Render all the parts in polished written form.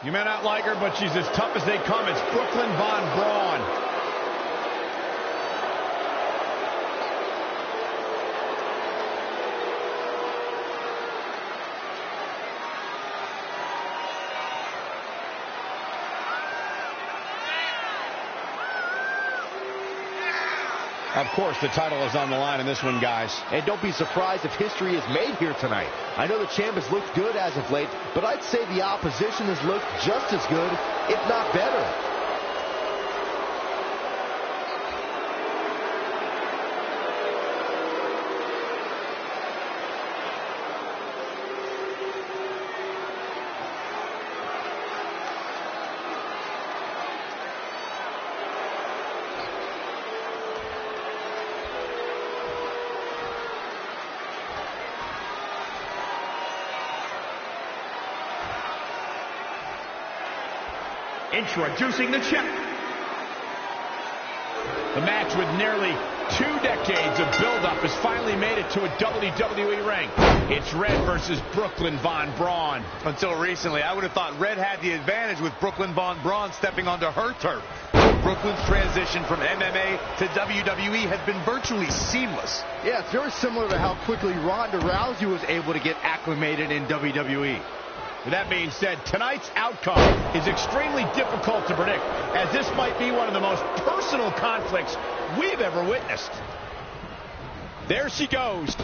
You may not like her, but she's as tough as they come. It's Brooklyn Von Braun. Of course, the title is on the line in this one, guys. And don't be surprised if history is made here tonight. I know the champ has looked good as of late, but I'd say the opposition has looked just as good, if not better. Introducing the champ. The match with nearly 2 decades of build-up has finally made it to a WWE ring. It's Red versus Brooklyn Von Braun. Until recently, I would have thought Red had the advantage with Brooklyn Von Braun stepping onto her turf. Brooklyn's transition from MMA to WWE has been virtually seamless. Yeah, it's very similar to how quickly Ronda Rousey was able to get acclimated in WWE. With that being said, tonight's outcome is extremely difficult to predict, as this might be one of the most personal conflicts we've ever witnessed. There she goes.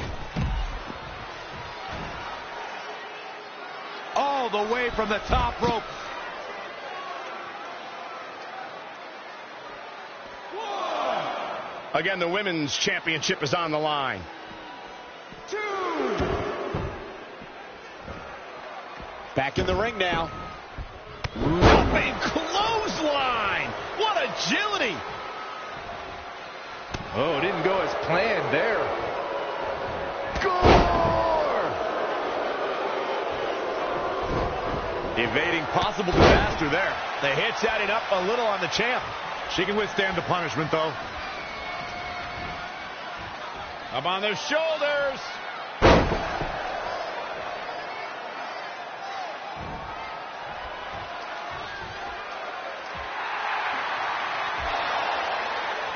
All the way from the top rope. Again, the women's championship is on the line. 2. Back in the ring now. Jumping clothesline. What agility. Oh, didn't go as planned there. Gore! Evading possible disaster there. The hit's adding up a little on the champ. She can withstand the punishment, though. Up on the shoulders.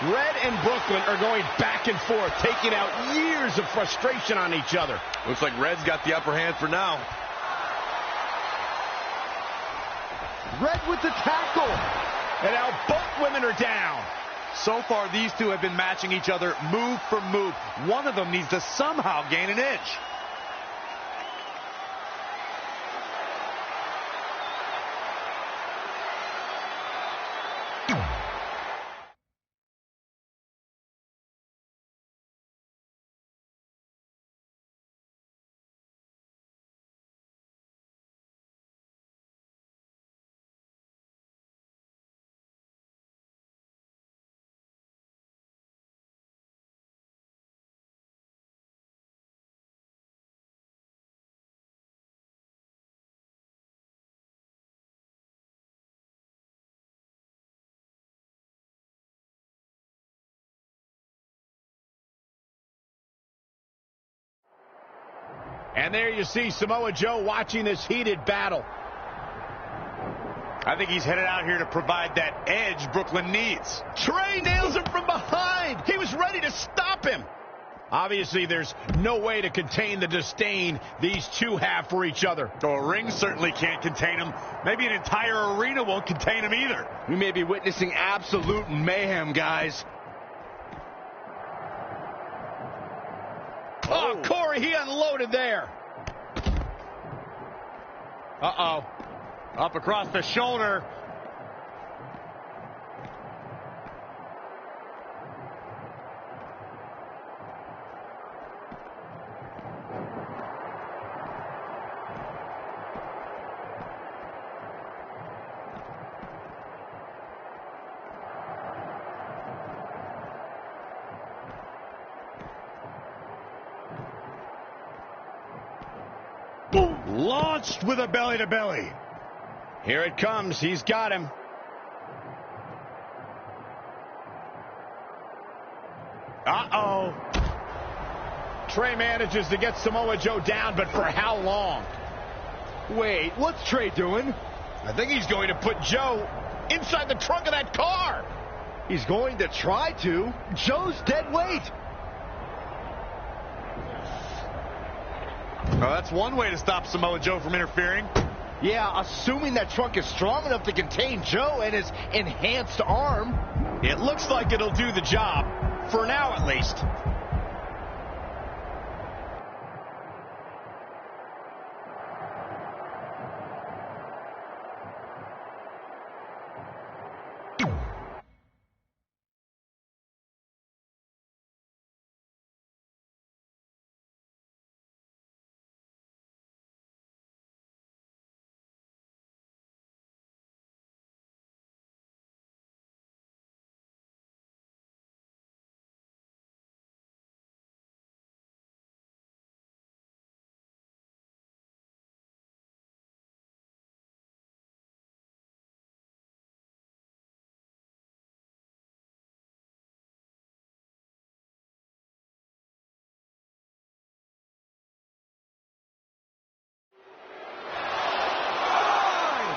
Red and Brooklyn are going back and forth, taking out years of frustration on each other. Looks like Red's got the upper hand for now. Red with the tackle. And now both women are down. So far, these two have been matching each other move for move. One of them needs to somehow gain an edge. And there you see Samoa Joe watching this heated battle. I think he's headed out here to provide that edge Brooklyn needs. Trey nails him from behind. He was ready to stop him. Obviously, there's no way to contain the disdain these two have for each other. Oh, a ring certainly can't contain him. Maybe an entire arena won't contain him either. We may be witnessing absolute mayhem, guys. Oh, Corey, he unloaded there. Uh-oh. Up across the shoulder. Launched with a belly-to-belly. Here it comes. He's got him. Uh-oh. Trey manages to get Samoa Joe down, but for how long? Wait, what's Trey doing? I think he's going to put Joe inside the trunk of that car. He's going to try to. Joe's dead weight. Well, that's one way to stop Samoa Joe from interfering. Yeah, assuming that trunk is strong enough to contain Joe and his enhanced arm. It looks like it'll do the job, for now at least.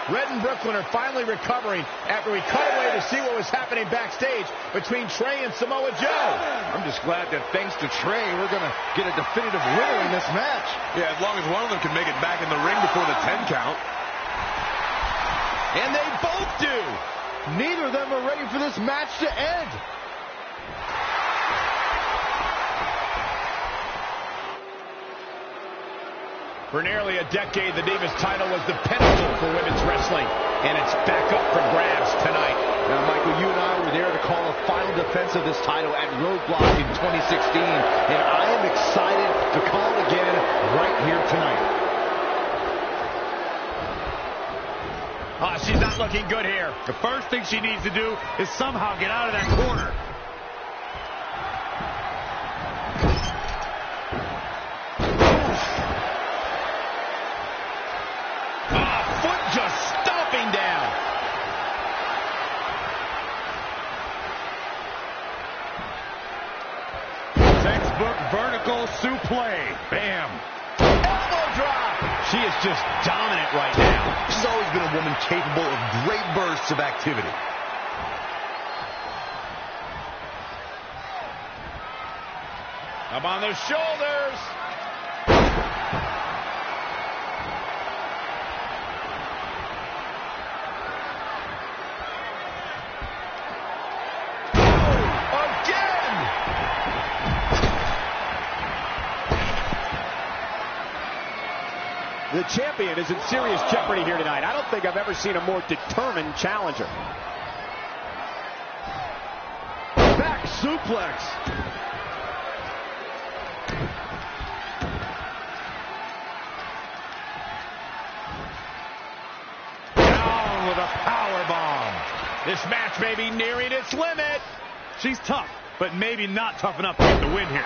Red and Brooklyn are finally recovering after we cut away to see what was happening backstage between Trey and Samoa Joe. I'm just glad that thanks to Trey, we're going to get a definitive winner in this match. Yeah, as long as one of them can make it back in the ring before the 10 count. And they both do. Neither of them are ready for this match to end. For nearly a decade, the Divas title was the pinnacle for women's wrestling, and it's back up for grabs tonight. Now, Michael, you and I were there to call a final defense of this title at Roadblock in 2016, and I am excited to call it again right here tonight. She's not looking good here. The first thing she needs to do is somehow get out of that corner. Vertical suplex. Bam. Elbow drop. She is just dominant right now. She's always been a woman capable of great bursts of activity. Up on the shoulders. The champion is in serious jeopardy here tonight. I don't think I've ever seen a more determined challenger. Back suplex. Down with a power bomb. This match may be nearing its limit. She's tough, but maybe not tough enough to get the win here.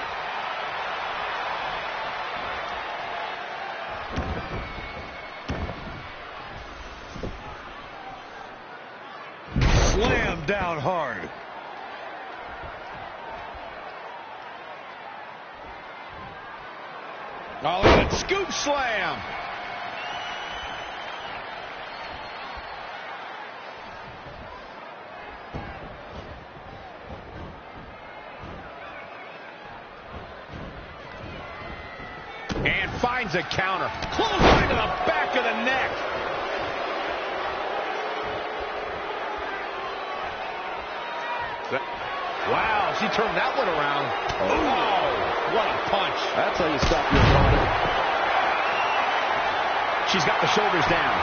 Slam down hard. Oh, look at that scoop slam. And finds a counter. Close line to the back of the neck. Wow, she turned that one around. Oh, what a punch. That's how you stop your opponent. She's got the shoulders down.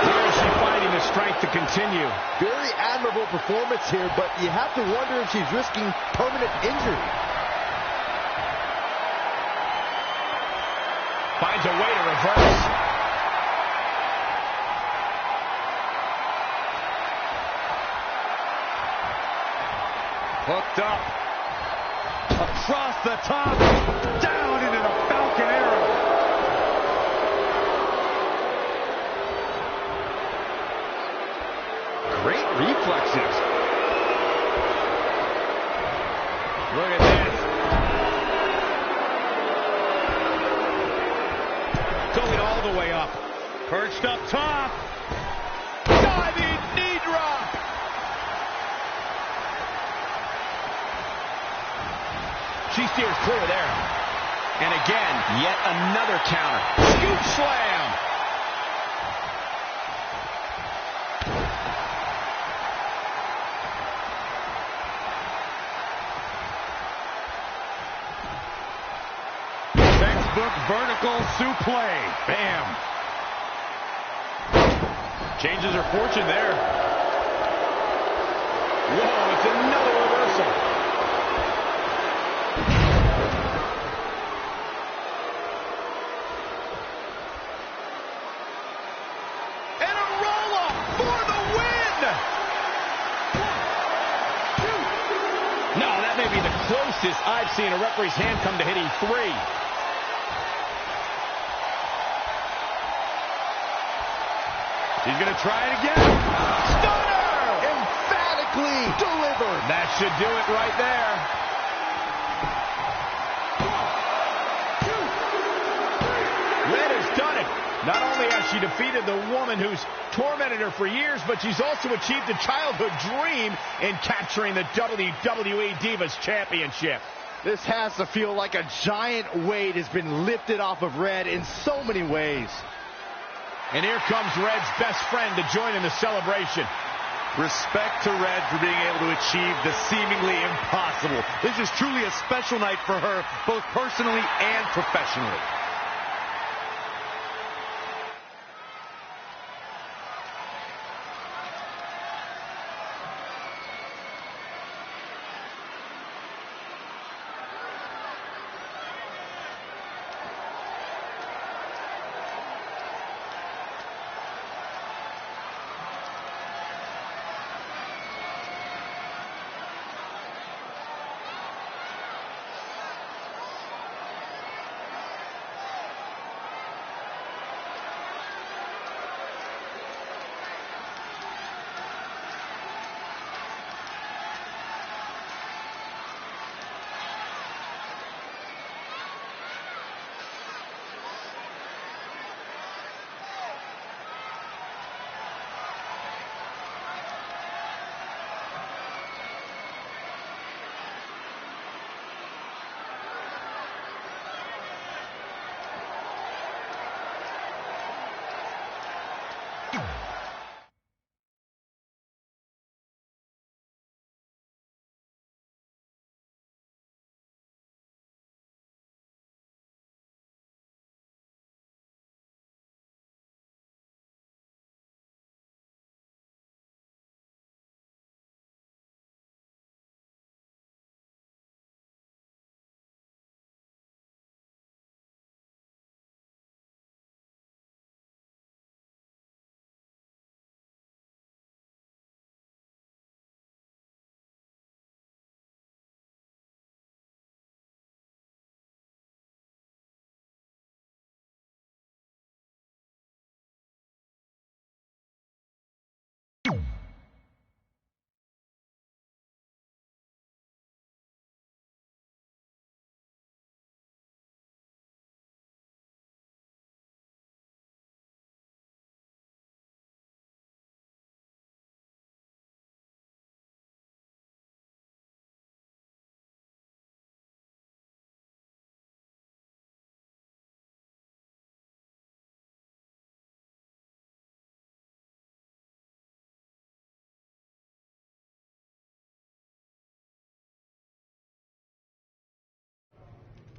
Where is she finding the strength to continue? Very admirable performance here, but you have to wonder if she's risking permanent injury. Finds a way to reverse. Hooked up. Across the top. Down into the Falcon Arrow. Great reflexes. Look at this. Going all the way up. Perched up top. Diving knee drop. She steers clear there. And again, yet another counter. Scoop slam. Textbook vertical suplex. Bam. Changes her fortune there. Whoa, it's another reversal. And a roll-up for the win! No, that may be the closest I've seen a referee's hand come to hitting 3. He's going to try it again. Stunner! Emphatically delivered. That should do it right there. 1, 2, 3. Red has done it. Not only has she defeated the woman who's tormented her for years, but she's also achieved a childhood dream in capturing the WWE Divas Championship. This has to feel like a giant weight has been lifted off of Red in so many ways. And here comes Red's best friend to join in the celebration. Respect to Red for being able to achieve the seemingly impossible. This is truly a special night for her, both personally and professionally.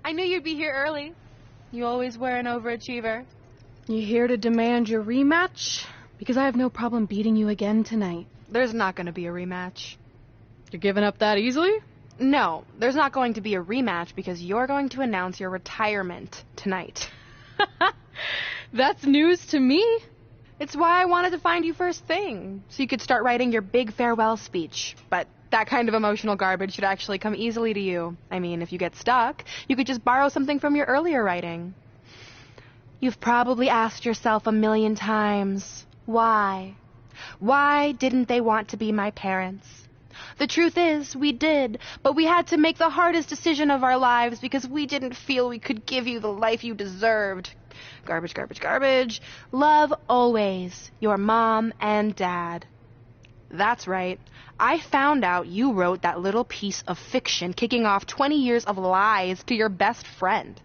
I knew you'd be here early. You always were an overachiever. You here to demand your rematch? Because I have no problem beating you again tonight. There's not going to be a rematch. You're giving up that easily? No, there's not going to be a rematch because you're going to announce your retirement tonight. That's news to me. It's why I wanted to find you first thing, so you could start writing your big farewell speech. But that kind of emotional garbage should actually come easily to you. I mean, if you get stuck, you could just borrow something from your earlier writing. You've probably asked yourself 1,000,000 times, why? Why didn't they want to be my parents? The truth is, we did, but we had to make the hardest decision of our lives because we didn't feel we could give you the life you deserved. Garbage, garbage, garbage. Love always, your mom and dad. That's right. I found out you wrote that little piece of fiction kicking off 20 years of lies to your best friend.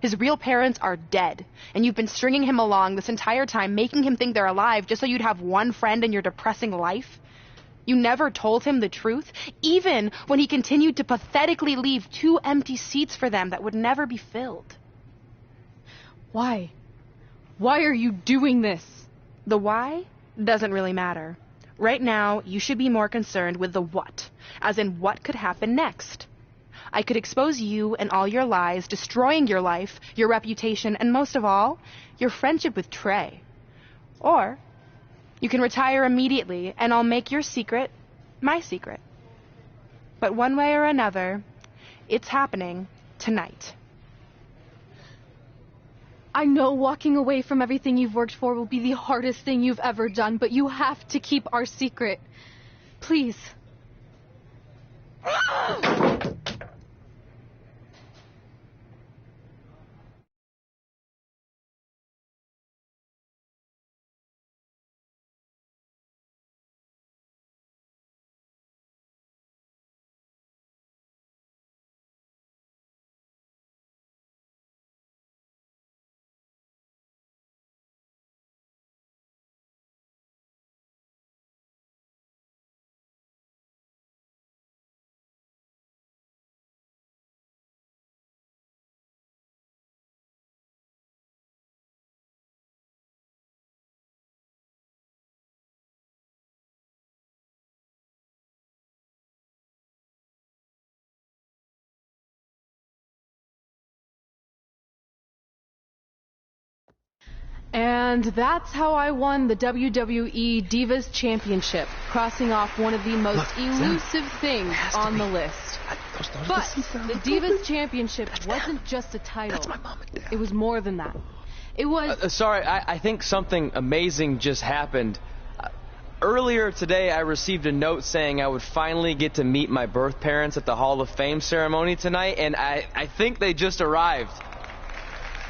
His real parents are dead, and you've been stringing him along this entire time, making him think they're alive just so you'd have one friend in your depressing life. You never told him the truth, even when he continued to pathetically leave 2 empty seats for them that would never be filled. Why? Why are you doing this? The why doesn't really matter. Right now, you should be more concerned with the what, as in what could happen next. I could expose you and all your lies, destroying your life, your reputation, and most of all, your friendship with Trey. Or you can retire immediately, and I'll make your secret my secret. But one way or another, it's happening tonight. I know walking away from everything you've worked for will be the hardest thing you've ever done, but you have to keep our secret. Please. And that's how I won the WWE Divas Championship, crossing off one of the most elusive things on the list. But the Divas Championship wasn't just a title. That's my mom and dad. It was more than that. It was... Sorry, I think something amazing just happened. Earlier today, I received a note saying I would finally get to meet my birth parents at the Hall of Fame ceremony tonight, and I think they just arrived.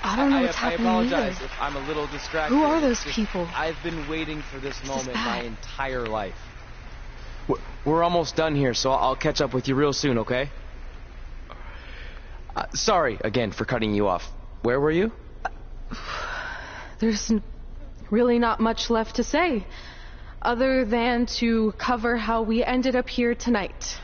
I don't know what's happening I apologize either. if I'm a little distracted. Who are those people? I've been waiting for this moment my entire life. We're almost done here, so I'll catch up with you real soon, okay? Sorry, again, for cutting you off. Where were you? There's really not much left to say, other than to cover how we ended up here tonight.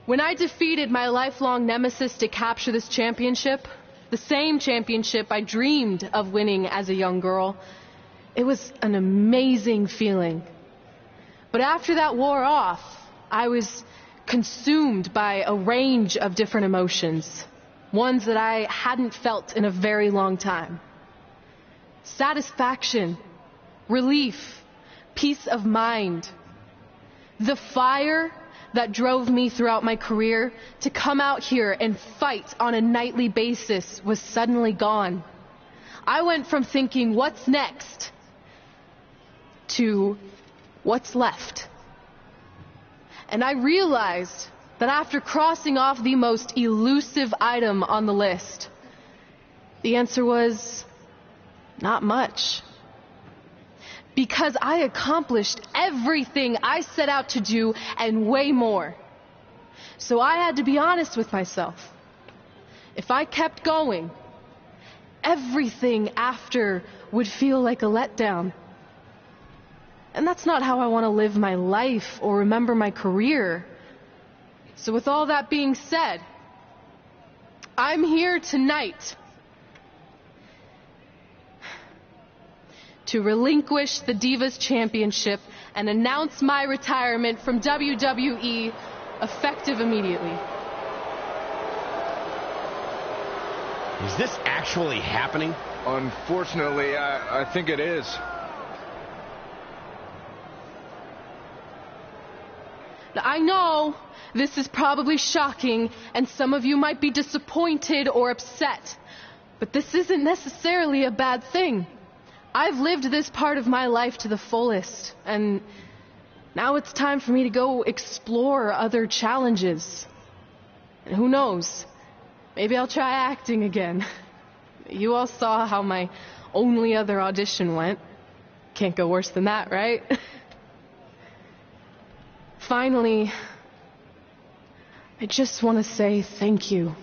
When I defeated my lifelong nemesis to capture this championship, the same championship I dreamed of winning as a young girl, it was an amazing feeling. But after that wore off, I was consumed by a range of different emotions, ones that I hadn't felt in a very long time. Satisfaction, relief, peace of mind, the fire that drove me throughout my career to come out here and fight on a nightly basis was suddenly gone. I went from thinking, what's next, to what's left. And I realized that after crossing off the most elusive item on the list, the answer was not much. Because I accomplished everything I set out to do and way more. So I had to be honest with myself. If I kept going, everything after would feel like a letdown. And that's not how I want to live my life or remember my career. So with all that being said, I'm here tonight to relinquish the Divas Championship and announce my retirement from WWE effective immediately. Is this actually happening? Unfortunately, I think it is. Now, I know this is probably shocking, and some of you might be disappointed or upset, but this isn't necessarily a bad thing. I've lived this part of my life to the fullest, and now it's time for me to go explore other challenges. And who knows? Maybe I'll try acting again. You all saw how my only other audition went. Can't go worse than that, right? Finally, I just want to say thank you.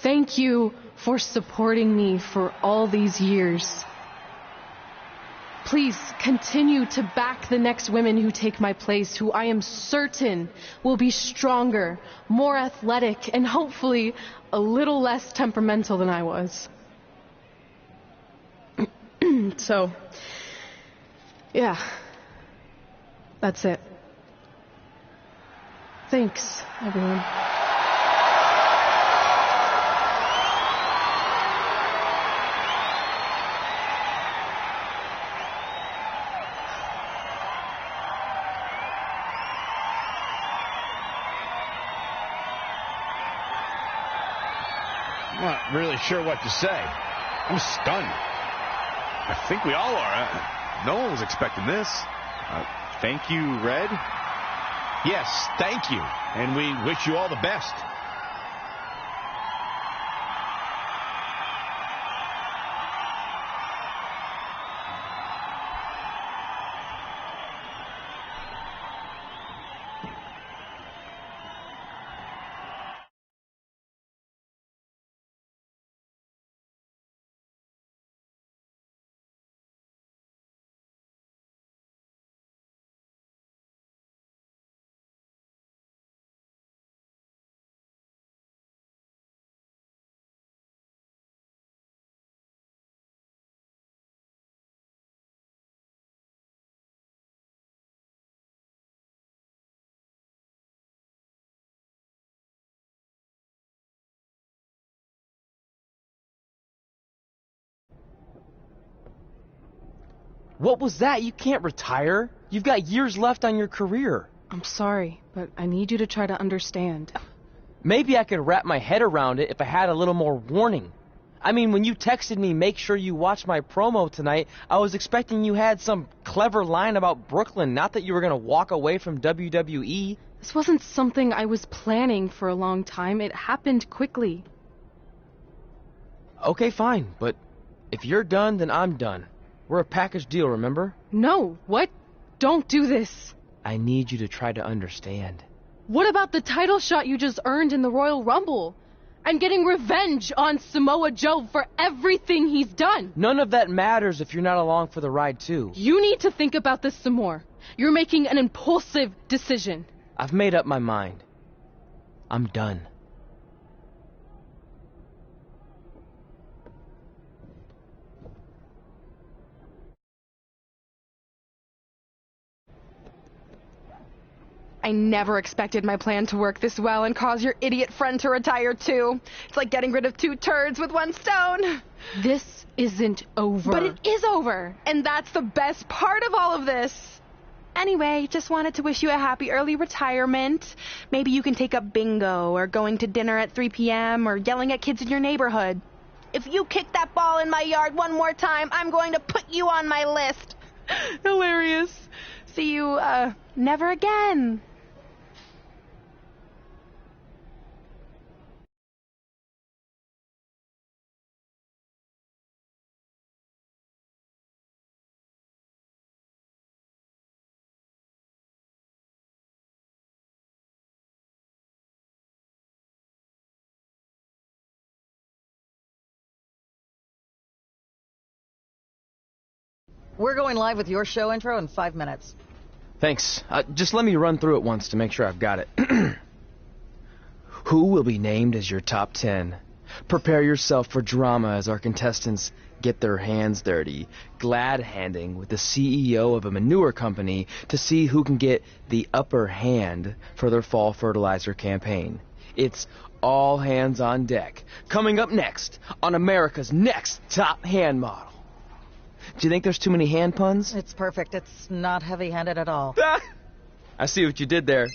Thank you for supporting me for all these years. Please continue to back the next women who take my place, who I am certain will be stronger, more athletic, and hopefully a little less temperamental than I was. So, yeah, that's it. Thanks, everyone. I'm not really sure what to say. I'm stunned. I think we all are. No one was expecting this. Thank you, Red. Yes, thank you. And we wish you all the best. What was that? You can't retire. You've got years left on your career. I'm sorry, but I need you to try to understand. Maybe I could wrap my head around it if I had a little more warning. I mean, when you texted me, make sure you watch my promo tonight, I was expecting you had some clever line about Brooklyn, not that you were going to walk away from WWE. This wasn't something I was planning for a long time. It happened quickly. Okay, fine, but if you're done, then I'm done. We're a package deal, remember? No, what? Don't do this. I need you to try to understand. What about the title shot you just earned in the Royal Rumble? I'm getting revenge on Samoa Joe for everything he's done. None of that matters if you're not along for the ride, too. You need to think about this some more. You're making an impulsive decision. I've made up my mind. I'm done. I never expected my plan to work this well and cause your idiot friend to retire too. It's like getting rid of 2 turds with 1 stone. This isn't over. But it is over, and that's the best part of all of this. Anyway, just wanted to wish you a happy early retirement. Maybe you can take up bingo, or going to dinner at 3 p.m., or yelling at kids in your neighborhood. If you kick that ball in my yard one more time, I'm going to put you on my list. Hilarious. See you, never again. We're going live with your show intro in 5 minutes. Thanks. Just let me run through it once to make sure I've got it. Who will be named as your top 10? Prepare yourself for drama as our contestants get their hands dirty, glad-handing with the CEO of a manure company to see who can get the upper hand for their fall fertilizer campaign. It's all hands on deck. Coming up next on America's Next Top Hand Model. Do you think there's too many hand puns? It's perfect. It's not heavy-handed at all. I see what you did there.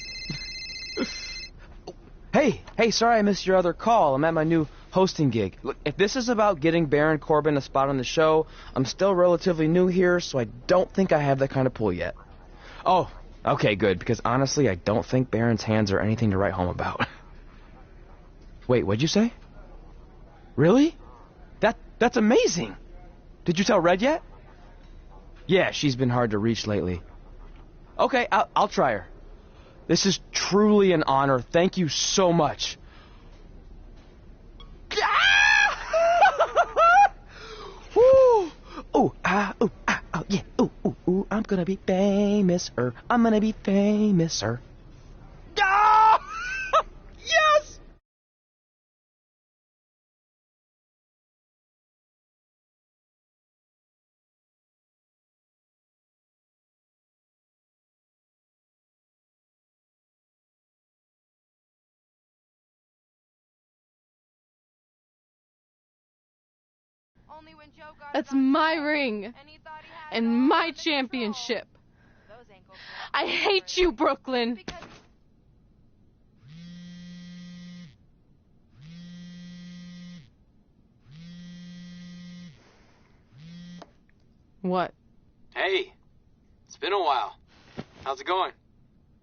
Hey, sorry I missed your other call. I'm at my new hosting gig. Look, if this is about getting Baron Corbin a spot on the show, I'm still relatively new here, so I don't think I have that kind of pull yet. Oh, okay, good, because honestly, I don't think Baron's hands are anything to write home about. Wait, what'd you say? Really? That's amazing. Did you tell Red yet? Yeah, she's been hard to reach lately. Okay, I'll try her. This is truly an honor. Thank you so much. Woo! Ooh, yeah. Ooh, I'm gonna be famous, I'm gonna be famous, Ah! Yes! That's my ring and my championship. I hate you, Brooklyn. What? Hey, it's been a while. How's it going?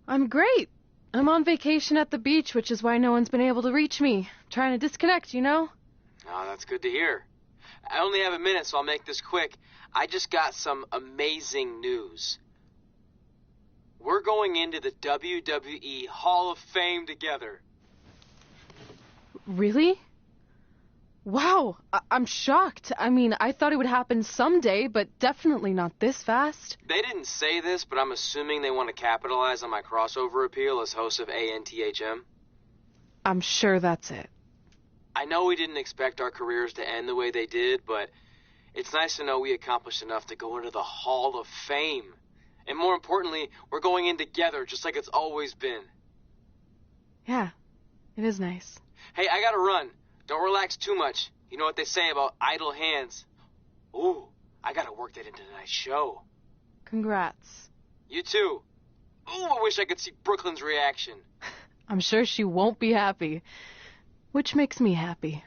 I'm great. I'm on vacation at the beach, which is why no one's been able to reach me. Trying to disconnect, you know? Oh, that's good to hear. I only have a minute, so I'll make this quick. I just got some amazing news. We're going into the WWE Hall of Fame together. Really? Wow, I'm shocked. I mean, I thought it would happen someday, but definitely not this fast. They didn't say this, but I'm assuming they want to capitalize on my crossover appeal as host of ANTHM. I'm sure that's it. I know we didn't expect our careers to end the way they did, but it's nice to know we accomplished enough to go into the Hall of Fame. And more importantly, we're going in together, just like it's always been. Yeah, it is nice. Hey, I gotta run. Don't relax too much. You know what they say about idle hands. Ooh, I gotta work that into tonight's show. Congrats. You too. Ooh, I wish I could see Brooklyn's reaction. I'm sure she won't be happy, which makes me happy.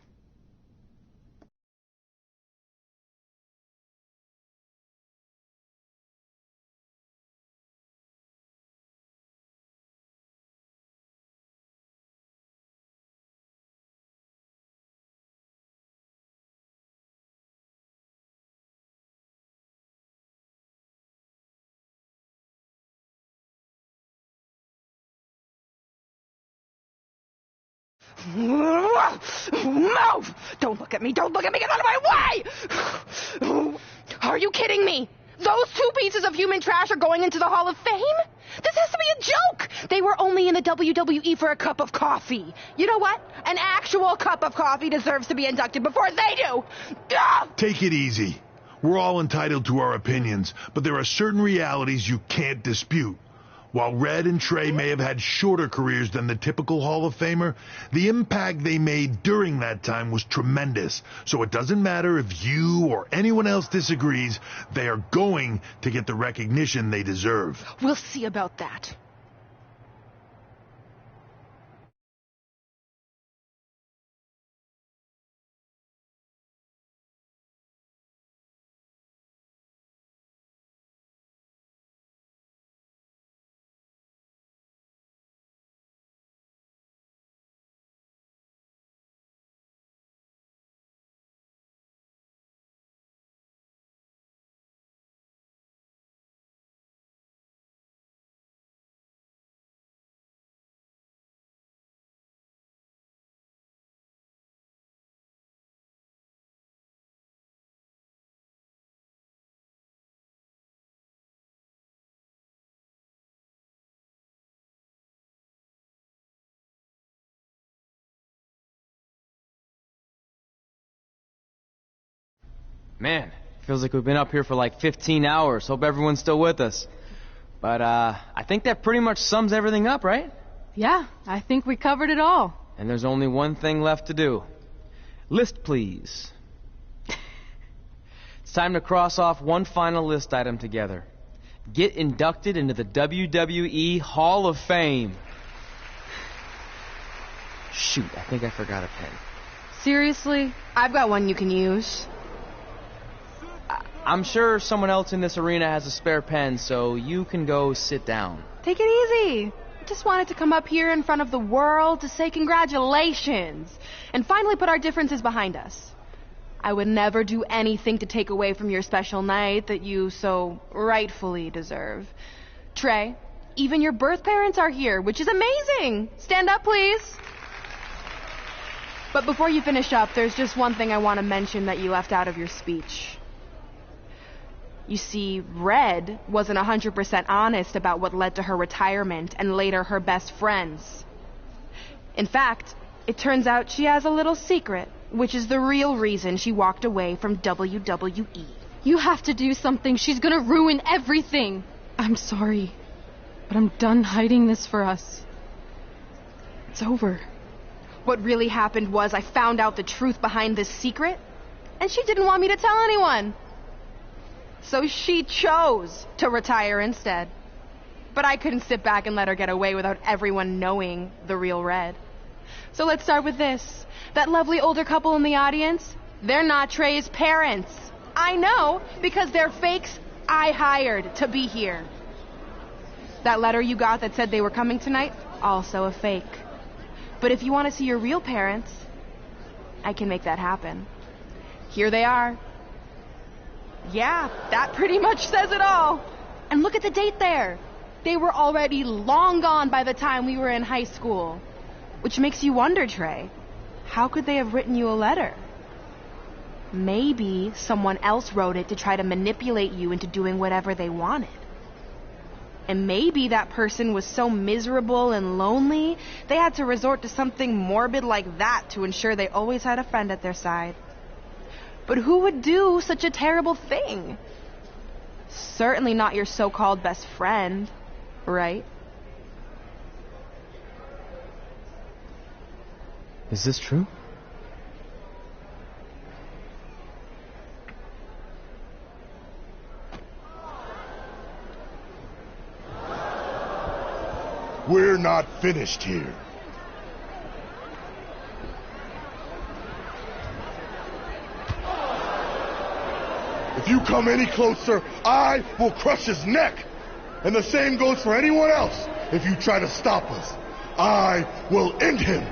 Move! Don't look at me! Don't look at me! Get out of my way! Are you kidding me? Those two pieces of human trash are going into the Hall of Fame? This has to be a joke! They were only in the WWE for a cup of coffee. You know what? An actual cup of coffee deserves to be inducted before they do! Ugh! Take it easy. We're all entitled to our opinions, but there are certain realities you can't dispute. While Red and Trey may have had shorter careers than the typical Hall of Famer, the impact they made during that time was tremendous. So it doesn't matter if you or anyone else disagrees, they are going to get the recognition they deserve. We'll see about that. Man, feels like we've been up here for like 15 hours. Hope everyone's still with us. But I think that pretty much sums everything up, right? Yeah, I think we covered it all. And there's only one thing left to do. List, please. It's time to cross off one final list item together. Get inducted into the WWE Hall of Fame. Shoot, I think I forgot a pen. Seriously? I've got one you can use. I'm sure someone else in this arena has a spare pen, so you can go sit down. Take it easy. I just wanted to come up here in front of the world to say congratulations and finally put our differences behind us. I would never do anything to take away from your special night that you so rightfully deserve. Trey, even your birth parents are here, which is amazing. Stand up, please. But before you finish up, there's just one thing I want to mention that you left out of your speech. You see, Red wasn't 100% honest about what led to her retirement and later her best friends. In fact, it turns out she has a little secret, which is the real reason she walked away from WWE. You have to do something. She's gonna ruin everything. I'm sorry, but I'm done hiding this for us. It's over. What really happened was I found out the truth behind this secret, and she didn't want me to tell anyone. So she chose to retire instead. But I couldn't sit back and let her get away without everyone knowing the real Red. So let's start with this. That lovely older couple in the audience, they're not Trey's parents. I know, because they're fakes I hired to be here. That letter you got that said they were coming tonight, also a fake. But if you want to see your real parents, I can make that happen. Here they are. Yeah, that pretty much says it all. And look at the date there. They were already long gone by the time we were in high school. Which makes you wonder, Trey, how could they have written you a letter? Maybe someone else wrote it to try to manipulate you into doing whatever they wanted. And maybe that person was so miserable and lonely, they had to resort to something morbid like that to ensure they always had a friend at their side. But who would do such a terrible thing? Certainly not your so-called best friend, right? Is this true? We're not finished here. If you come any closer, I will crush his neck. And the same goes for anyone else. If you try to stop us, I will end him.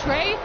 Trey?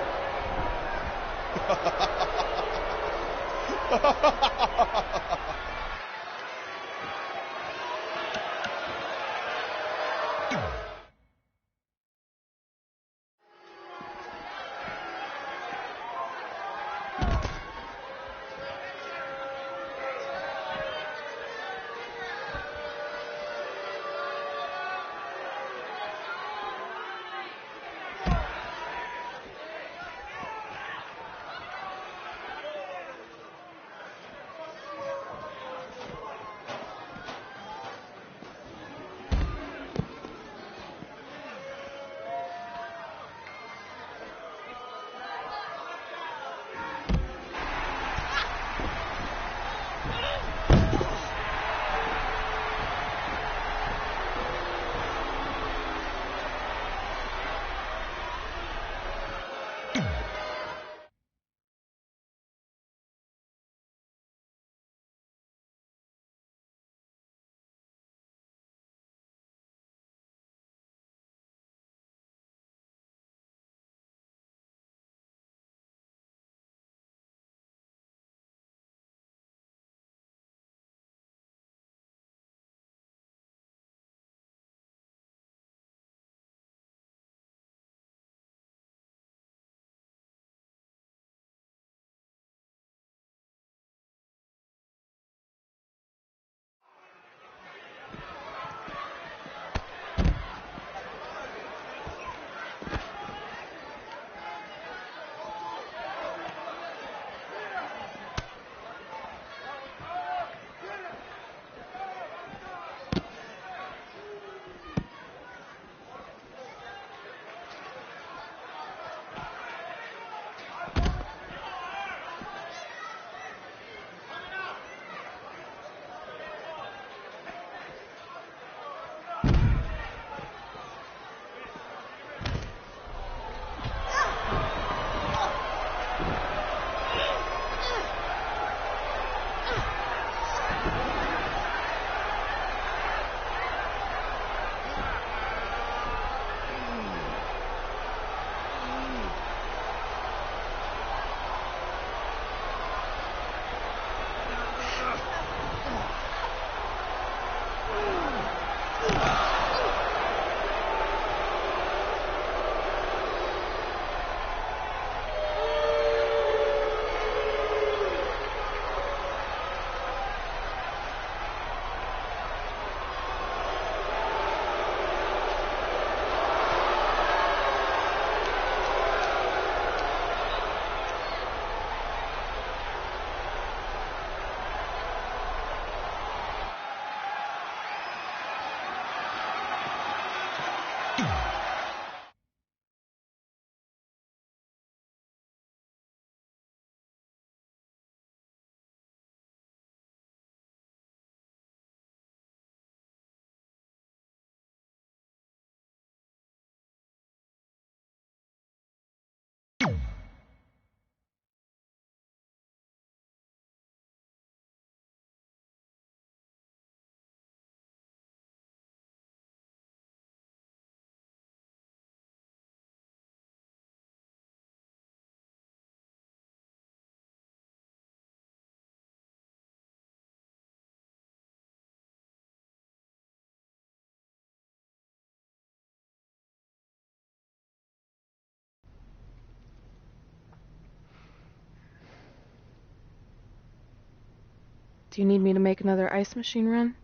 Do you need me to make another ice machine run?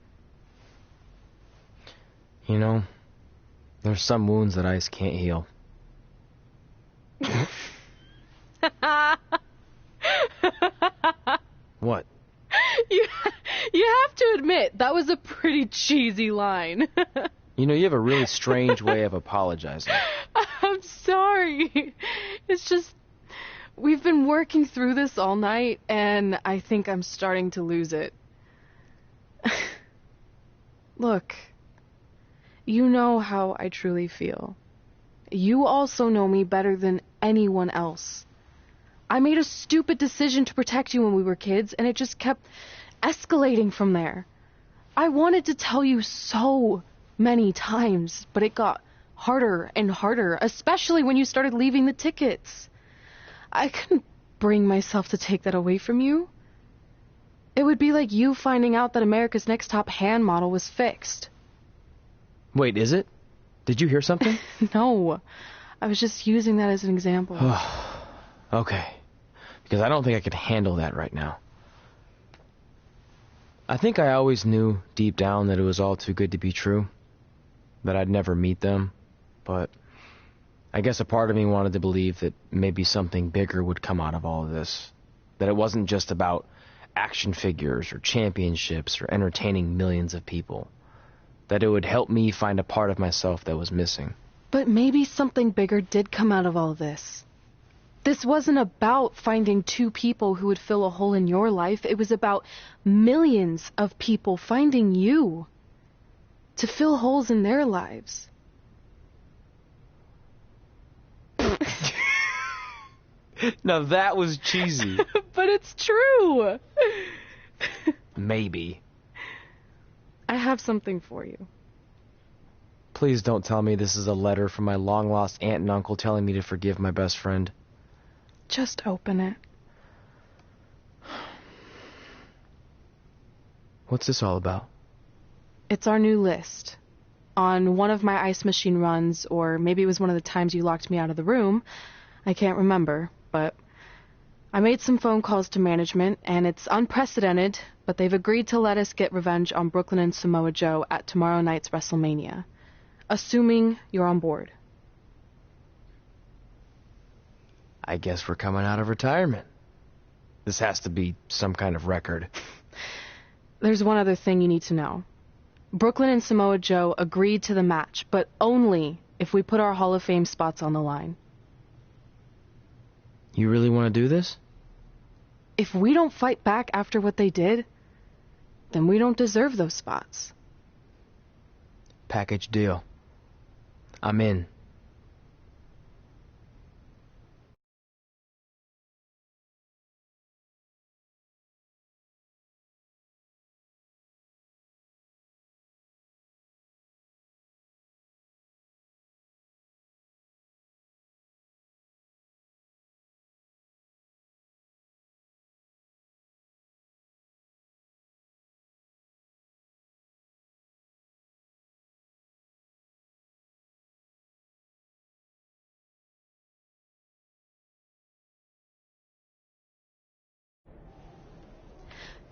You know, there's some wounds that ice can't heal. What? You have to admit, that was a pretty cheesy line. You know, you have a really strange way of apologizing. I'm sorry. It's just, we've been working through this all night, and I think I'm starting to lose it. Look, you know how I truly feel. You also know me better than anyone else. I made a stupid decision to protect you when we were kids, and it just kept escalating from there. I wanted to tell you so many times, but it got harder and harder, especially when you started leaving the tickets. I couldn't bring myself to take that away from you. It would be like you finding out that America's Next Top Hand model was fixed. Wait, is it? Did you hear something? No, I was just using that as an example. Okay, because I don't think I could handle that right now. I think I always knew deep down that it was all too good to be true, that I'd never meet them, but I guess a part of me wanted to believe that maybe something bigger would come out of all of this, that it wasn't just about action figures or championships or entertaining millions of people, that it would help me find a part of myself that was missing. But maybe something bigger did come out of all this. This wasn't about finding two people who would fill a hole in your life. It was about millions of people finding you to fill holes in their lives. Now that was cheesy. But it's true. Maybe. I have something for you. Please don't tell me this is a letter from my long-lost aunt and uncle telling me to forgive my best friend. Just open it. What's this all about? It's our new list. On one of my ice machine runs, or maybe it was one of the times you locked me out of the room, I can't remember, but I made some phone calls to management, and it's unprecedented, but they've agreed to let us get revenge on Brooklyn and Samoa Joe at tomorrow night's WrestleMania, assuming you're on board. I guess we're coming out of retirement. This has to be some kind of record. There's one other thing you need to know. Brooklyn and Samoa Joe agreed to the match, but only if we put our Hall of Fame spots on the line. You really want to do this? If we don't fight back after what they did, then we don't deserve those spots. Package deal. I'm in.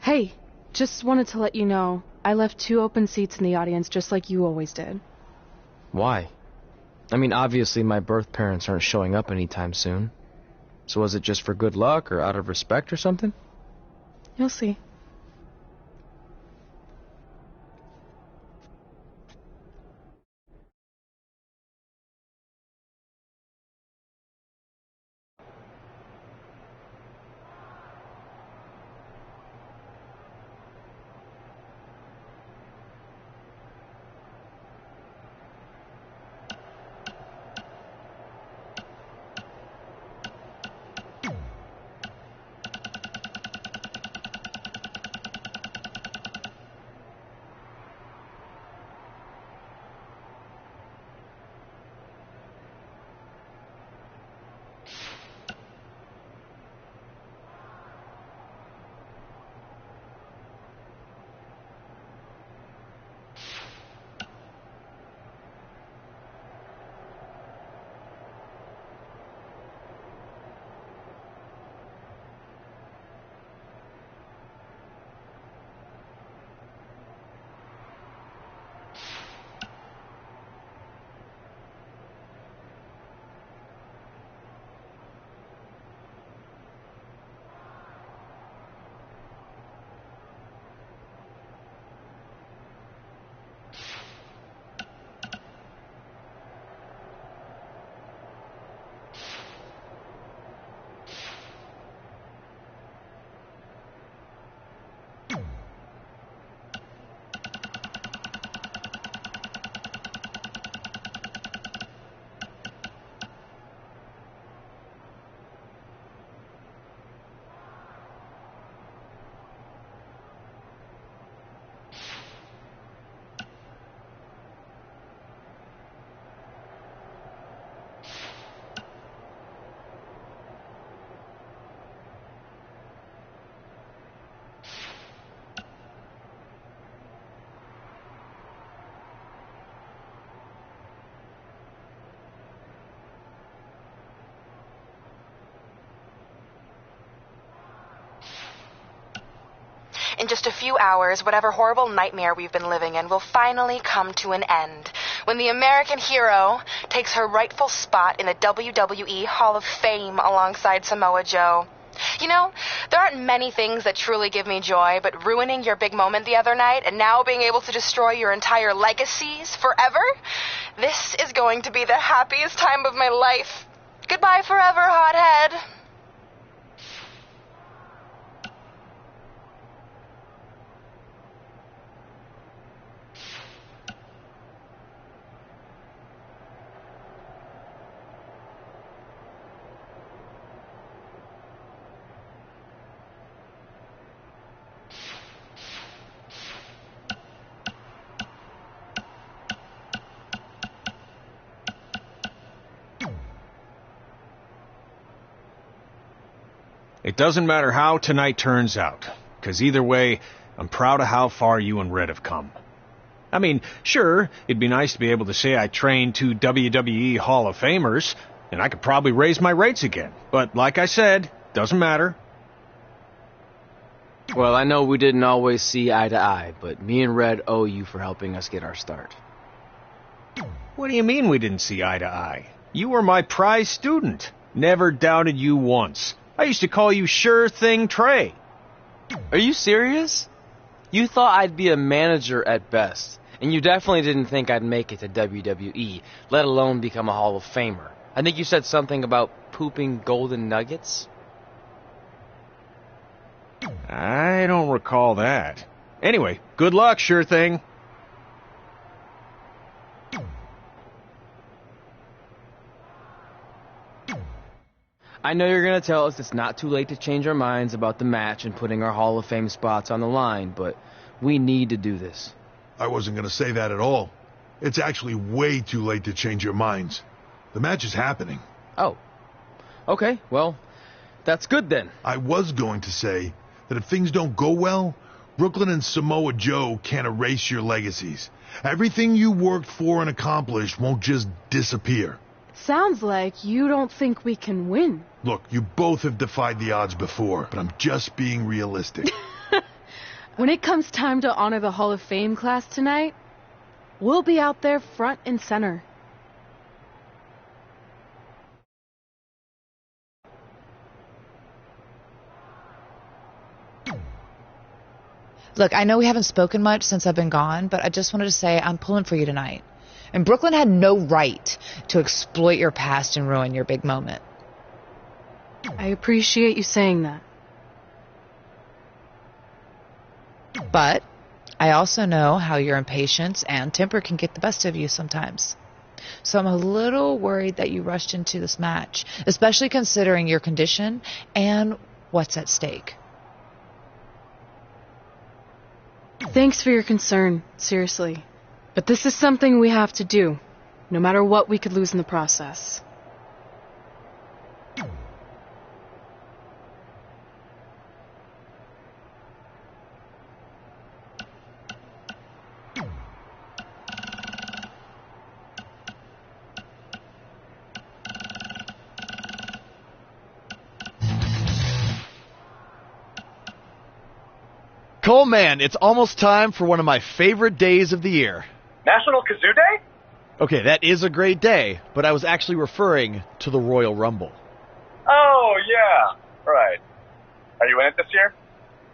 Hey, just wanted to let you know, I left 2 open seats in the audience just like you always did. Why? I mean, obviously my birth parents aren't showing up anytime soon. So was it just for good luck or out of respect or something? You'll see. In just a few hours, whatever horrible nightmare we've been living in will finally come to an end when the American hero takes her rightful spot in the WWE Hall of Fame alongside Samoa Joe. You know, there aren't many things that truly give me joy, but ruining your big moment the other night and now being able to destroy your entire legacies forever, this is going to be the happiest time of my life. Goodbye forever, hothead. It doesn't matter how tonight turns out, because either way, I'm proud of how far you and Red have come. I mean, sure, it'd be nice to be able to say I trained 2 WWE Hall of Famers, and I could probably raise my rates again. But like I said, doesn't matter. Well, I know we didn't always see eye to eye, but me and Red owe you for helping us get our start. What do you mean we didn't see eye to eye? You were my prize student. Never doubted you once. I used to call you Sure Thing Trey. Are you serious? You thought I'd be a manager at best, and you definitely didn't think I'd make it to WWE, let alone become a Hall of Famer. I think you said something about pooping golden nuggets? I don't recall that. Anyway, good luck, Sure Thing. I know you're going to tell us it's not too late to change our minds about the match and putting our Hall of Fame spots on the line, but we need to do this. I wasn't going to say that at all. It's actually way too late to change your minds. The match is happening. Oh. Okay, well, that's good then. I was going to say that if things don't go well, Brooklyn and Samoa Joe can't erase your legacies. Everything you worked for and accomplished won't just disappear. Sounds like you don't think we can win. Look, you both have defied the odds before, but I'm just being realistic. When it comes time to honor the Hall of Fame class tonight, we'll be out there front and center. Look, I know we haven't spoken much since I've been gone, but I just wanted to say I'm pulling for you tonight. And Brooklyn had no right to exploit your past and ruin your big moment. I appreciate you saying that. But I also know how your impatience and temper can get the best of you sometimes. So I'm a little worried that you rushed into this match, especially considering your condition and what's at stake. Thanks for your concern, seriously. But this is something we have to do, no matter what we could lose in the process. Cole, man, it's almost time for one of my favorite days of the year. National Kazoo Day? Okay, that is a great day, but I was actually referring to the Royal Rumble. Oh, yeah. Right. Are you in it this year?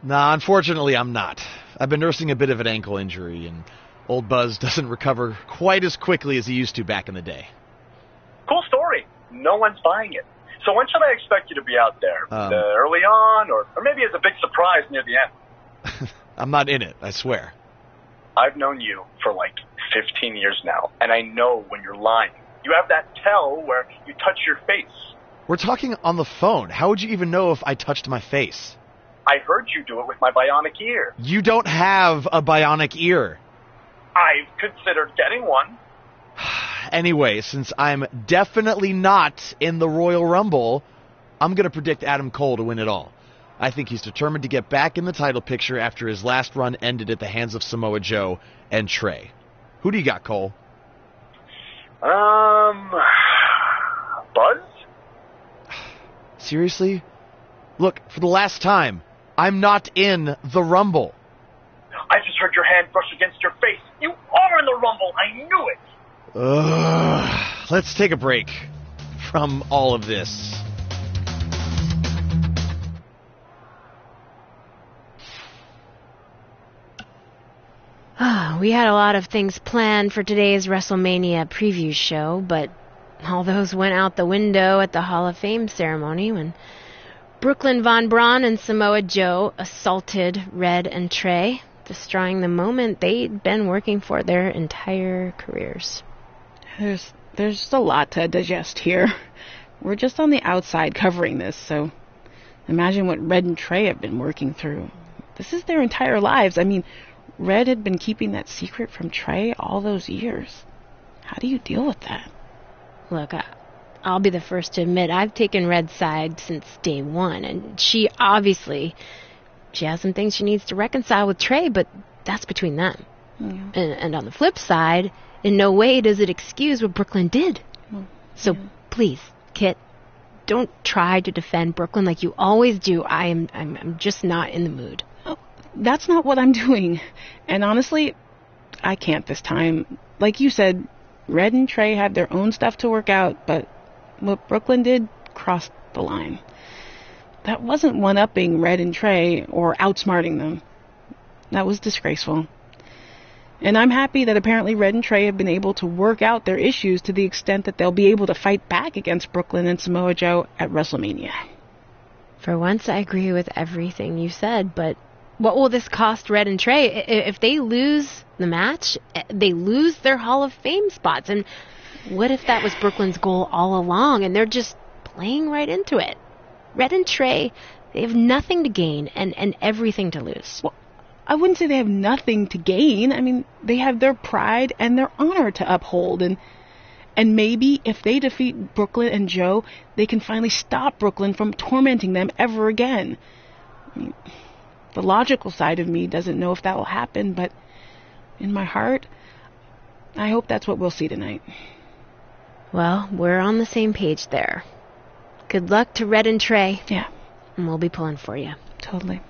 Nah, unfortunately, I'm not. I've been nursing a bit of an ankle injury, and old Buzz doesn't recover quite as quickly as he used to back in the day. Cool story. No one's buying it. So when should I expect you to be out there? Early on, or maybe as a big surprise near the end? I'm not in it, I swear. I've known you for like 15 years now, and I know when you're lying. You have that tell where you touch your face. We're talking on the phone. How would you even know if I touched my face? I heard you do it with my bionic ear. You don't have a bionic ear. I've considered getting one. Anyway, since I'm definitely not in the Royal Rumble, I'm going to predict Adam Cole to win it all. I think he's determined to get back in the title picture after his last run ended at the hands of Samoa Joe and Trey. Who do you got, Cole? Buzz? Seriously? Look, for the last time, I'm not in the Rumble. just heard your hand brush against your face. You are in the Rumble. I knew it. Let's take a break from all of this. We had a lot of things planned for today's WrestleMania preview show, but all those went out the window at the Hall of Fame ceremony when Brooklyn Von Braun and Samoa Joe assaulted Red and Trey, destroying the moment they'd been working for their entire careers. There's just a lot to digest here. We're just on the outside covering this, so imagine what Red and Trey have been working through. This is their entire lives. I mean, Red had been keeping that secret from Trey all those years. How do you deal with that? Look, I'll be the first to admit I've taken Red's side since day one, and she has some things she needs to reconcile with Trey, but that's between them. Yeah. And on the flip side, in no way does it excuse what Brooklyn did. So please, Kit, don't try to defend Brooklyn like you always do. I'm just not in the mood. That's not what I'm doing. And honestly, I can't this time. Like you said, Red and Trey have their own stuff to work out, but what Brooklyn did crossed the line. That wasn't one-upping Red and Trey or outsmarting them. That was disgraceful. And I'm happy that apparently Red and Trey have been able to work out their issues to the extent that they'll be able to fight back against Brooklyn and Samoa Joe at WrestleMania. For once, I agree with everything you said, but what will this cost Red and Trey? If they lose the match, they lose their Hall of Fame spots. And what if that was Brooklyn's goal all along and they're just playing right into it? Red and Trey, they have nothing to gain and everything to lose. Well, I wouldn't say they have nothing to gain. I mean, they have their pride and their honor to uphold. And maybe if they defeat Brooklyn and Joe, they can finally stop Brooklyn from tormenting them ever again. I mean, the logical side of me doesn't know if that will happen, but in my heart, I hope that's what we'll see tonight. Well, we're on the same page there. Good luck to Red and Trey. Yeah. And we'll be pulling for you. Totally.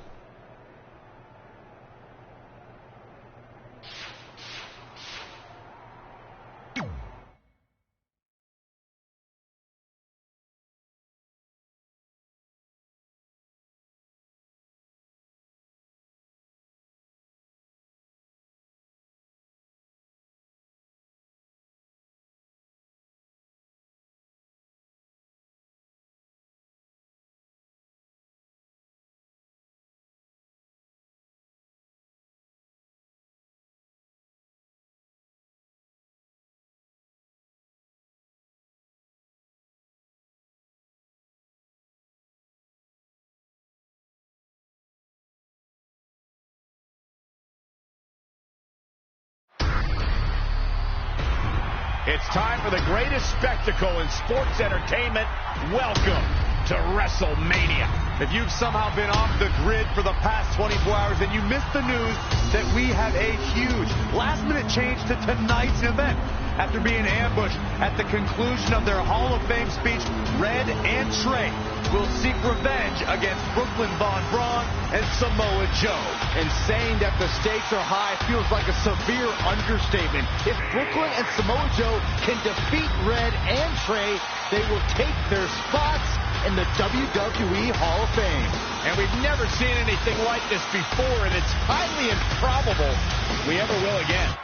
It's time for the greatest spectacle in sports entertainment. Welcome to WrestleMania. If you've somehow been off the grid for the past 24 hours, then you missed the news that we have a huge last-minute change to tonight's event. After being ambushed at the conclusion of their Hall of Fame speech, Red and Trey will seek revenge against Brooklyn Von Braun and Samoa Joe. And saying that the stakes are high feels like a severe understatement. If Brooklyn and Samoa Joe can defeat Red and Trey, they will take their spots in the WWE Hall of Fame. And we've never seen anything like this before, and it's highly improbable we ever will again.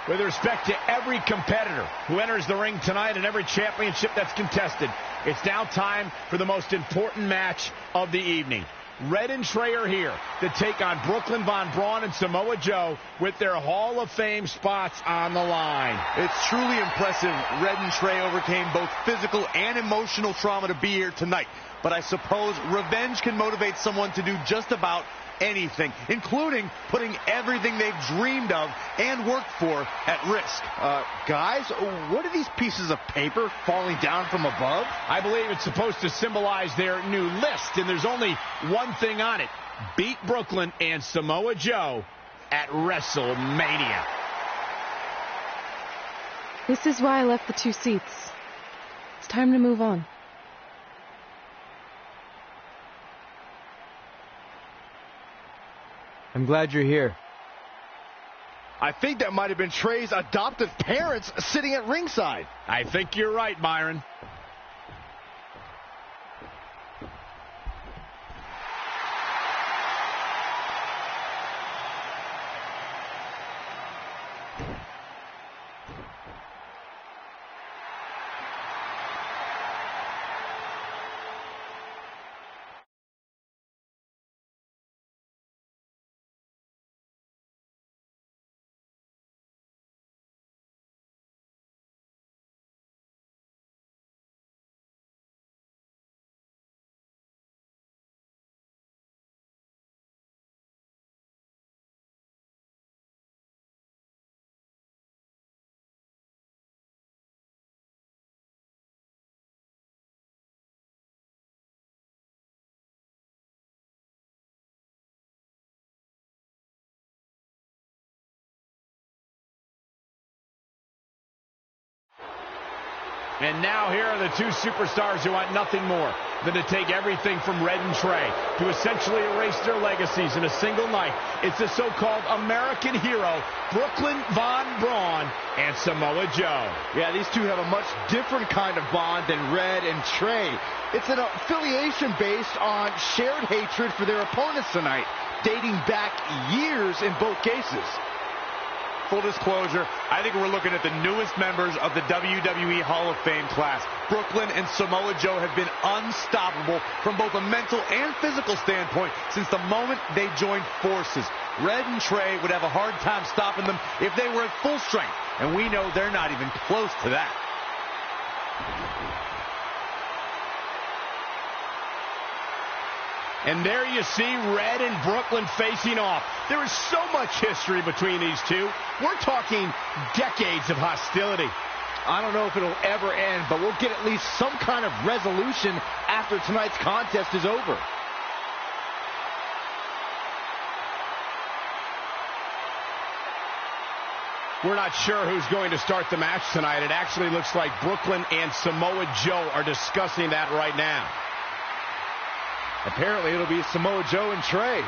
With respect to every competitor who enters the ring tonight and every championship that's contested, it's now time for the most important match of the evening. Red and Trey are here to take on Brooklyn Von Braun and Samoa Joe with their Hall of Fame spots on the line. It's truly impressive Red and Trey overcame both physical and emotional trauma to be here tonight. But I suppose revenge can motivate someone to do just about anything, including putting everything they've dreamed of and worked for at risk. Guys, what are these pieces of paper falling down from above? I believe it's supposed to symbolize their new list, and there's only one thing on it. Beat Brooklyn and Samoa Joe at WrestleMania. This is why I left the 2 seats. It's time to move on. I'm glad you're here. I think that might have been Trey's adoptive parents sitting at ringside. I think you're right, Byron. And now here are the two superstars who want nothing more than to take everything from Red and Trey to essentially erase their legacies in a single night. It's the so-called American hero, Brooklyn Von Braun and Samoa Joe. Yeah, these two have a much different kind of bond than Red and Trey. It's an affiliation based on shared hatred for their opponents tonight, dating back years in both cases. Full disclosure, I think we're looking at the newest members of the WWE Hall of Fame class. Brooklyn and Samoa Joe have been unstoppable from both a mental and physical standpoint since the moment they joined forces. Red and Trey would have a hard time stopping them if they were at full strength, and we know they're not even close to that. And there you see Red and Brooklyn facing off. There is so much history between these two. We're talking decades of hostility. I don't know if it'll ever end, but we'll get at least some kind of resolution after tonight's contest is over. We're not sure who's going to start the match tonight. It actually looks like Brooklyn and Samoa Joe are discussing that right now. Apparently, it'll be Samoa Joe and Trey.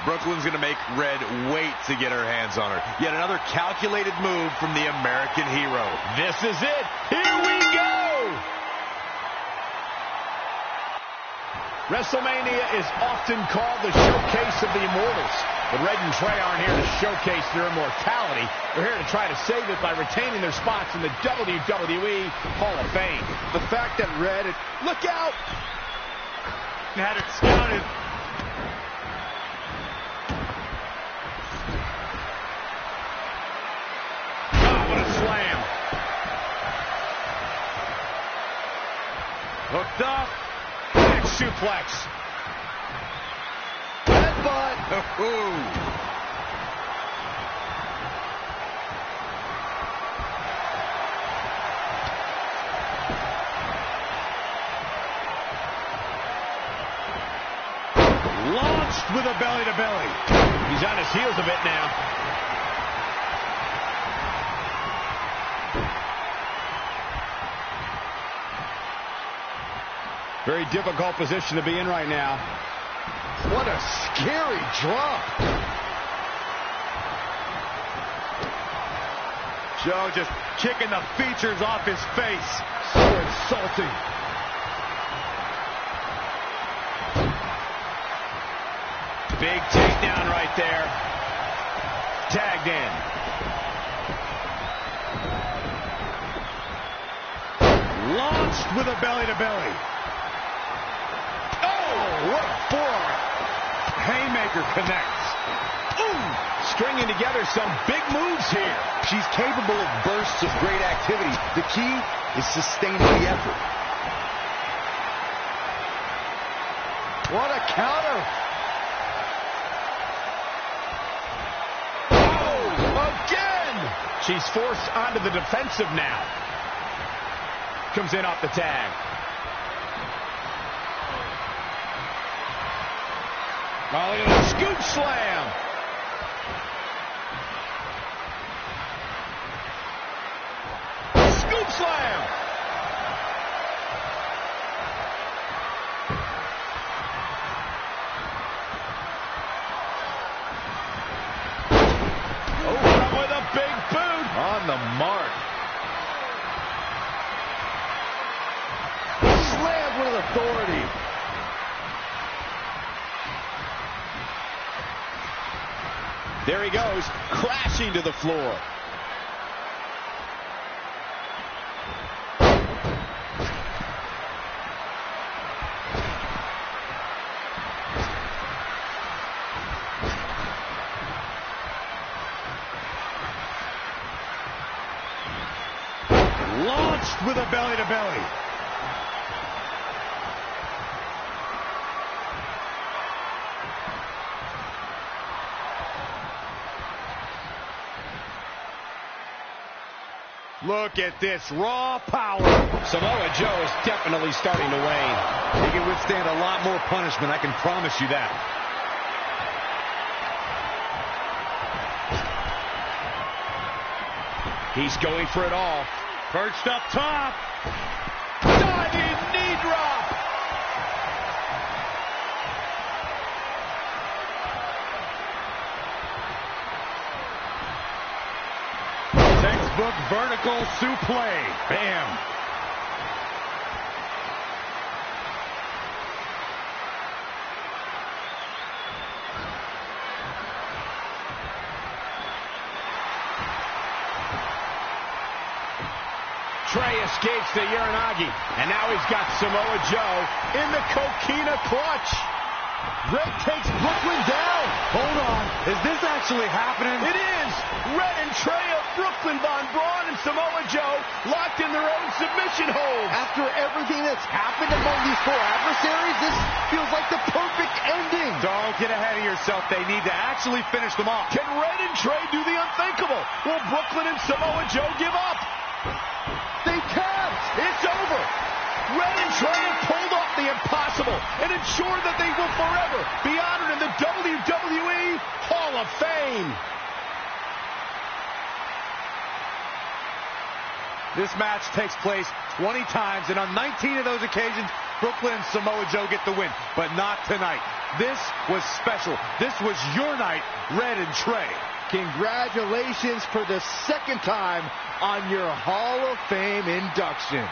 Brooklyn's going to make Red wait to get her hands on her. Yet another calculated move from the American hero. This is it. Here we go. WrestleMania is often called the showcase of the immortals. But Red and Trey aren't here to showcase their immortality. They're here to try to save it by retaining their spots in the WWE Hall of Fame. The fact that Red... Look out! Had it scouted. Oh, what a slam. Hooked up. Big suplex. Headbutt. Launched with a belly-to-belly. He's on his heels a bit now. Very difficult position to be in right now. What a scary drop. Joe just kicking the features off his face. So insulting. Big takedown right there. Tagged in. Launched with a belly-to-belly. Oh, what a forearm. Haymaker connects. Ooh, stringing together some big moves here. She's capable of bursts of great activity. The key is sustaining the effort. What a counter. She's forced onto the defensive now. Comes in off the tag. Oh, look at the scoop slam. Scoop slam. authority. There he goes, crashing to the floor. Launched with a belly-to-belly. Look at this raw power. Samoa Joe is definitely starting to wane. He can withstand a lot more punishment, I can promise you that. He's going for it all. Perched up top. Diving knee drop. Textbook vertical suplex. Bam. Trey escapes the Uranagi, and now he's got Samoa Joe in the coquina clutch. Red takes Brooklyn down. Hold on. Is this actually happening? It is. Red and Trey of Brooklyn, Von Braun, and Samoa Joe locked in their own submission holds. After everything that's happened among these four adversaries, this feels like the perfect ending. Don't get ahead of yourself. They need to actually finish them off. Can Red and Trey do the unthinkable? Will Brooklyn and Samoa Joe give up? They can't. It's over. Red and Trey have pulled off the impossible and ensured that they will forever be honored in the WWE Hall of Fame. This match takes place 20 times, and on 19 of those occasions, Brooklyn and Samoa Joe get the win, but not tonight. This was special. This was your night, Red and Trey. Congratulations for the second time on your Hall of Fame induction.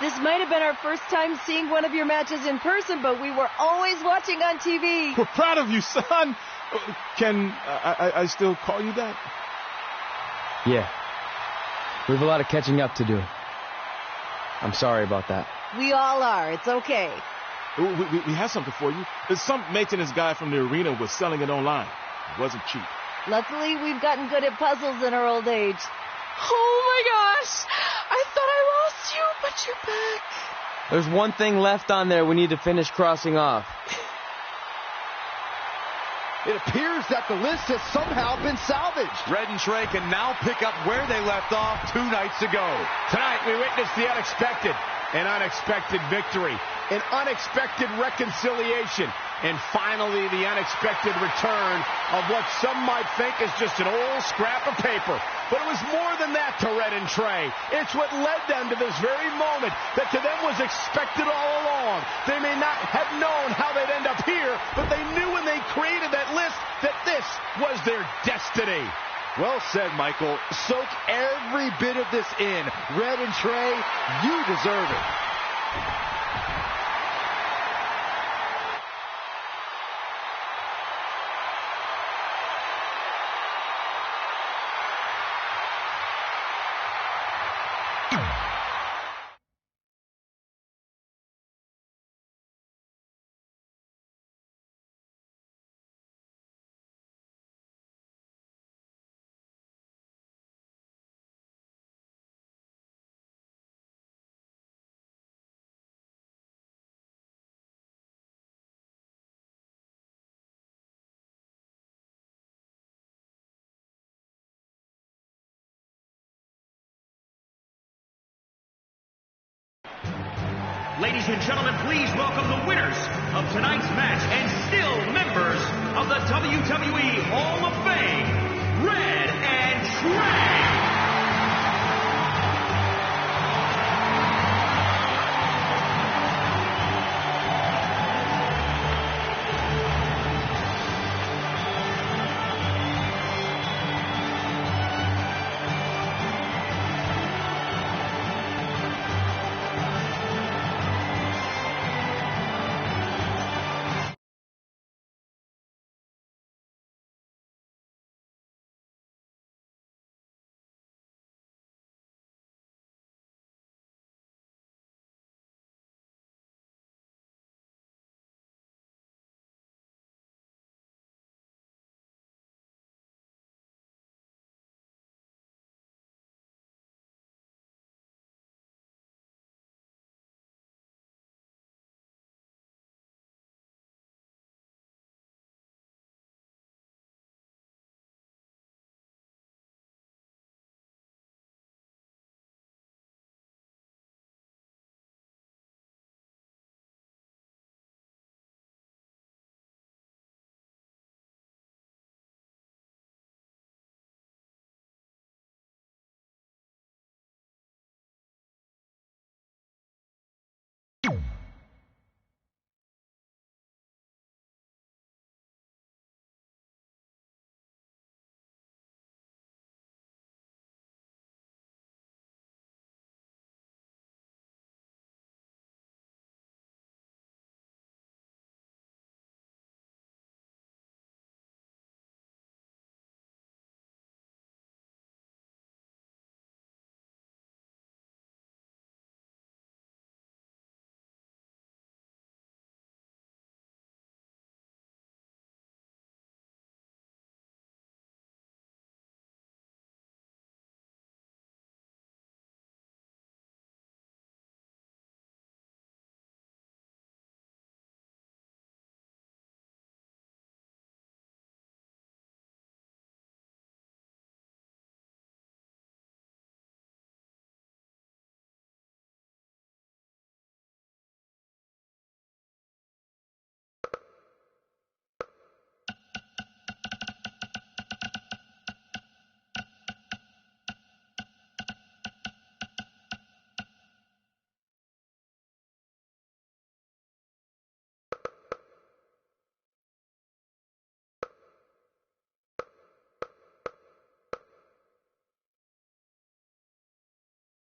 This might have been our first time seeing one of your matches in person, but we were always watching on TV. We're proud of you, son. Can I still call you that? Yeah. We have a lot of catching up to do. I'm sorry about that. We all are. It's okay. We have something for you. Some maintenance guy from the arena was selling it online. It wasn't cheap. Luckily, we've gotten good at puzzles in our old age. Oh my gosh! I thought I lost you, but you're back. There's one thing left on there we need to finish crossing off. It appears that the list has somehow been salvaged. Red and Trey can now pick up where they left off 2 nights ago. Tonight we witnessed the unexpected, an unexpected victory, an unexpected reconciliation, and finally the unexpected return of what some might think is just an old scrap of paper. But it was more than that to Red and Trey. It's what led them to this very moment that to them was expected all along. They may not have known how they'd end up here, but they knew when they created that list that this was their destiny. Well said, Michael. Soak every bit of this in. Red and Trey, you deserve it. Ladies and gentlemen, please welcome the winners of tonight's match and still members of